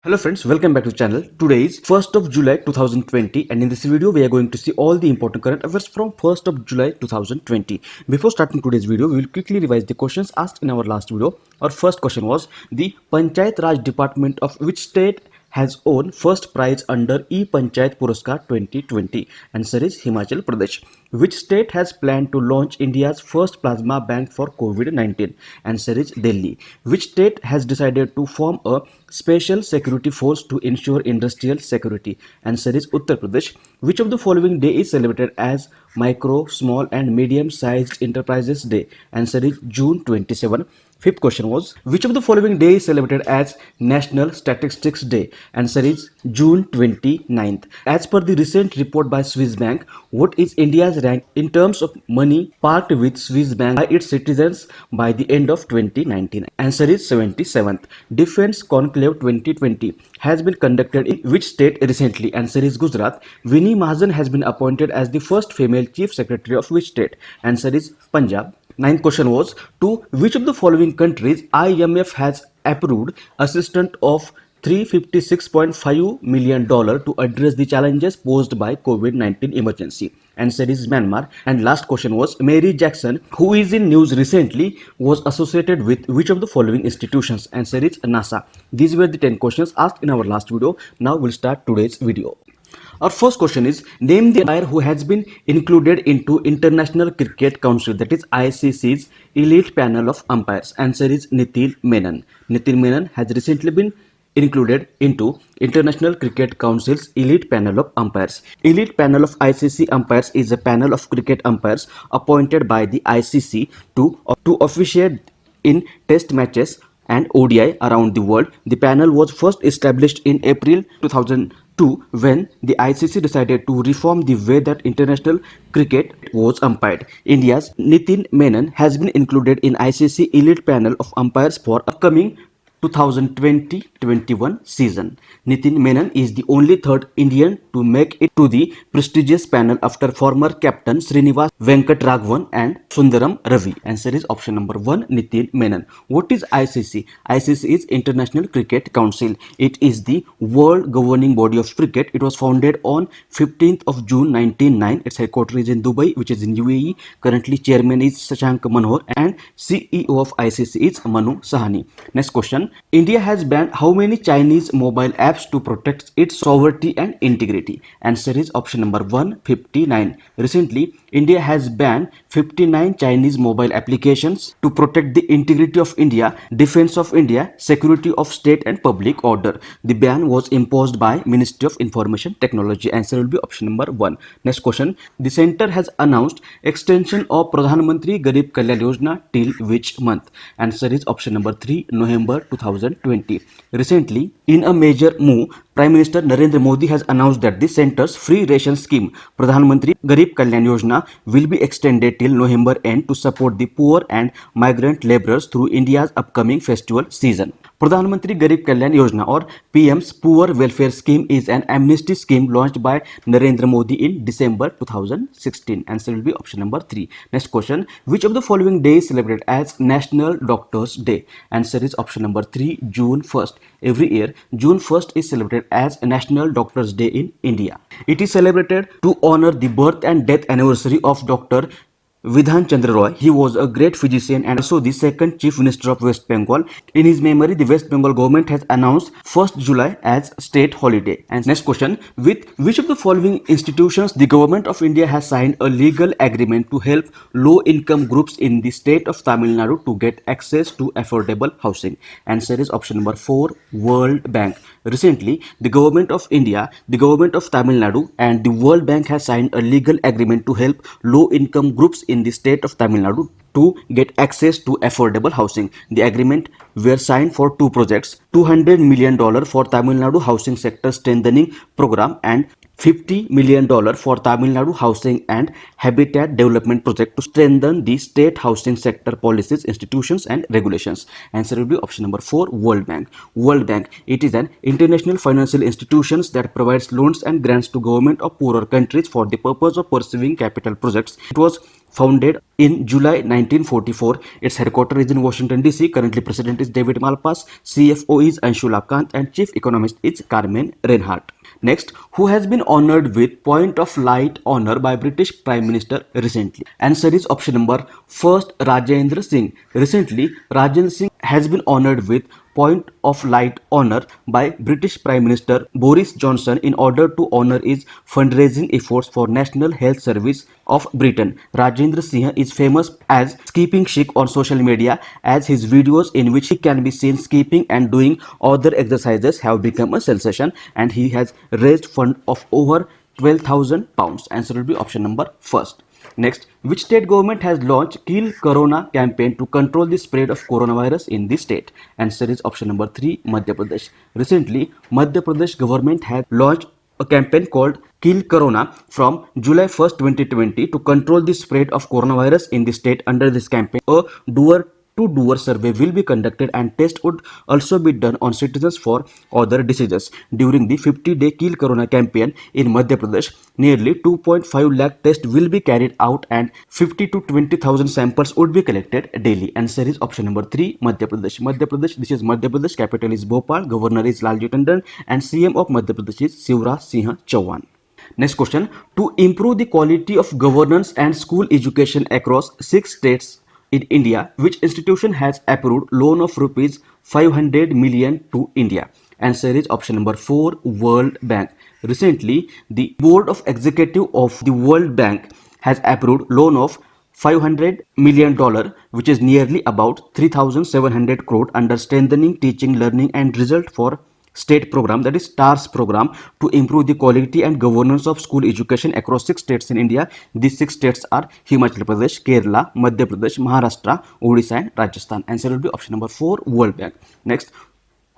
Hello friends, welcome back to the channel. Today is 1st of July 2020 and in this video we are going to see all the important current affairs from 1st of July 2020. Before starting today's video, we will quickly revise the questions asked in our last video. Our first question was, the Panchayat Raj Department of which state has won first prize under E-Panchayat Puraskar 2020? Answer is Himachal Pradesh. Which state has planned to launch India's first plasma bank for COVID-19? Answer is Delhi. Which state has decided to form a special security force to ensure industrial security? Answer is Uttar Pradesh. Which of the following day is celebrated as Micro, Small and Medium Sized Enterprises Day? Answer is June 27. Fifth question was, which of the following day is celebrated as National Statistics Day? Answer is June 29th. As per the recent report by Swiss Bank, what is India's rank in terms of money parked with Swiss Bank by its citizens by the end of 2019? Answer is 77th. Defense Conclave 2020 has been conducted in which state recently? Answer is Gujarat. Vinnie Mahajan has been appointed as the first female chief secretary of which state? Answer is Punjab. Ninth question was, to which of the following countries IMF has approved assistance of $356.5 million to address the challenges posed by COVID-19 emergency? Answer is Myanmar. And last question was, Mary Jackson, who is in news recently, was associated with which of the following institutions? Answer is NASA. These were the 10 questions asked in our last video. Now we'll start today's video. Our first question is, name the umpire who has been included into International Cricket Council, that is ICC's elite panel of umpires. Answer is Nitin Menon. Nitin Menon has recently been included into International Cricket Council's elite panel of umpires. Elite panel of ICC umpires is a panel of cricket umpires appointed by the ICC to officiate in test matches and ODI around the world. The panel was first established in April 2002 when the ICC decided to reform the way that international cricket was umpired. India's Nitin Menon has been included in ICC elite panel of umpires for upcoming 2020-21 season. Nitin Menon is the only third Indian to make it to the prestigious panel after former captain Srinivas Venkatraghavan and Sundaram Ravi. Answer is option number 1, Nitin Menon. What is ICC? ICC is International Cricket Council. It is the world governing body of cricket. It was founded on 15th of June 1909. Its headquarters is in Dubai, which is in UAE. Currently chairman is Shashank Manohar and CEO of ICC is Manu Sahani. Next question. India has banned how many Chinese mobile apps to protect its sovereignty and integrity? Answer is option number 1, 59. Recently, India has banned 59 Chinese mobile applications to protect the integrity of India, defense of India, security of state and public order. The ban was imposed by Ministry of Information Technology. Answer will be option number 1. Next question. The center has announced extension of Pradhan Mantri Garib Kalyan Yojana till which month? Answer is option number 3, November 2020. Recently, in a major move, Prime Minister Narendra Modi has announced that the center's free ration scheme, Pradhan Mantri Garib Kalyan Yojana, will be extended till November end to support the poor and migrant laborers through India's upcoming festival season. Pradhan Mantri Garib Kalyan Yojana or PM's Poor Welfare Scheme is an amnesty scheme launched by Narendra Modi in December 2016. Answer will be option number 3. Next question. Which of the following day is celebrated as National Doctors Day? Answer is option number 3, June 1st. Every year, June 1st is celebrated as National Doctors Day in India. It is celebrated to honor the birth and death anniversary of Dr. Vidhan Chandra Roy. He was a great physician and also the second Chief Minister of West Bengal. In his memory, the West Bengal government has announced 1st July as state holiday. And next question, with which of the following institutions the government of India has signed a legal agreement to help low-income groups in the state of Tamil Nadu to get access to affordable housing? Answer is option number 4, World Bank. Recently, the government of India, the government of Tamil Nadu and the World Bank has signed a legal agreement to help low-income groups in the state of Tamil Nadu to get access to affordable housing. The agreement were signed for 2 projects, $200 million for Tamil Nadu housing sector strengthening program and $50 million for Tamil Nadu Housing and Habitat Development Project to strengthen the state housing sector policies, institutions and regulations. Answer will be option number 4, World Bank. World Bank, it is an international financial institution that provides loans and grants to government of poorer countries for the purpose of pursuing capital projects. It was founded in July 1944. Its headquarters is in Washington DC. Currently, President is David Malpass, CFO is Anshula Kant, and Chief Economist is Carmen Reinhardt. Next, who has been honored with Point of Light honor by British Prime Minister recently? Answer is option number first, Rajendra Singh. Recently, Rajendra Singh has been honored with Point of Light honor by British Prime Minister Boris Johnson in order to honor his fundraising efforts for National Health Service of Britain. Rajendra Singh is famous as skipping chic on social media, as his videos in which he can be seen skipping and doing other exercises have become a sensation, and he has raised fund of over £12,000. Answer will be option number first. Next, which state government has launched Kill Corona campaign to control the spread of coronavirus in the state? Answer is option number 3, Madhya Pradesh. Recently, Madhya Pradesh government has launched a campaign called Kill Corona from July 1st, 2020 to control the spread of coronavirus in the state. Under this campaign, a door-to-door survey will be conducted and tests would also be done on citizens for other diseases. During the 50-day Kill Corona campaign in Madhya Pradesh, nearly 2.5 lakh tests will be carried out and 50 to 20,000 samples would be collected daily. Answer is option number 3, Madhya Pradesh. Madhya Pradesh, this is Madhya Pradesh, capital is Bhopal, governor is Lalji Tandon, and CM of Madhya Pradesh is Shivraj Singh Chauhan. Next question, to improve the quality of governance and school education across 6 states in India, which institution has approved loan of rupees 500 million to India? Answer is option number 4, World Bank. Recently, the Board of Executive of the World Bank has approved loan of $500 million, which is nearly about 3,700 crore under strengthening teaching, learning and result for state program, that is STARS program, to improve the quality and governance of school education across 6 states in India. These 6 states are Himachal Pradesh, Kerala, Madhya Pradesh, Maharashtra, Odisha and Rajasthan. Answer will be option number 4, World Bank. Next,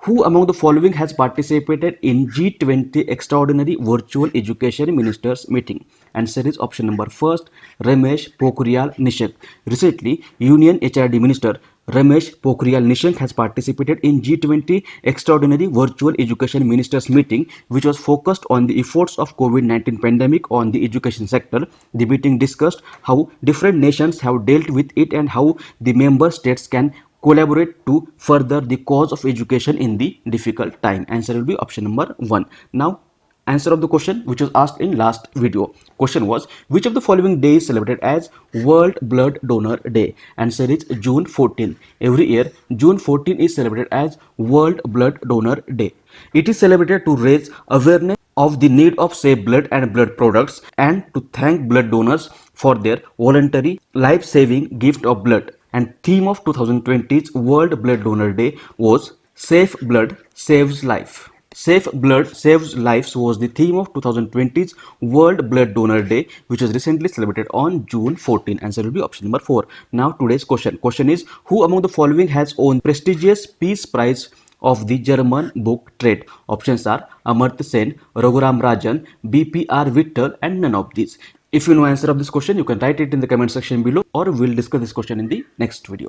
who among the following has participated in G20 Extraordinary Virtual Education Ministers Meeting? Answer is option number first, Ramesh Pokhriyal Nishank. Recently, Union HRD Minister Ramesh Pokhriyal Nishank has participated in G20 Extraordinary Virtual Education Ministers Meeting, which was focused on the efforts of COVID-19 pandemic on the education sector. The meeting discussed how different nations have dealt with it and how the member states can collaborate to further the cause of education in the difficult time. Answer will be option number 1. Now, answer of the question which was asked in last video. Question was, which of the following day is celebrated as World Blood Donor Day? Answer is June 14. Every year, June 14 is celebrated as World Blood Donor Day. It is celebrated to raise awareness of the need of safe blood and blood products and to thank blood donors for their voluntary life-saving gift of blood. And theme of 2020's World Blood Donor Day was Safe Blood Saves Life. Safe Blood Saves Lives was the theme of 2020's World Blood Donor Day, which was recently celebrated on June 14. Answer will be option number 4. Now today's question. Question is, who among the following has won prestigious Peace Prize of the German book trade? Options are Amartya Sen, Raghuram Rajan, BPR Vittal and none of these. If you know answer of this question, you can write it in the comment section below or we'll discuss this question in the next video.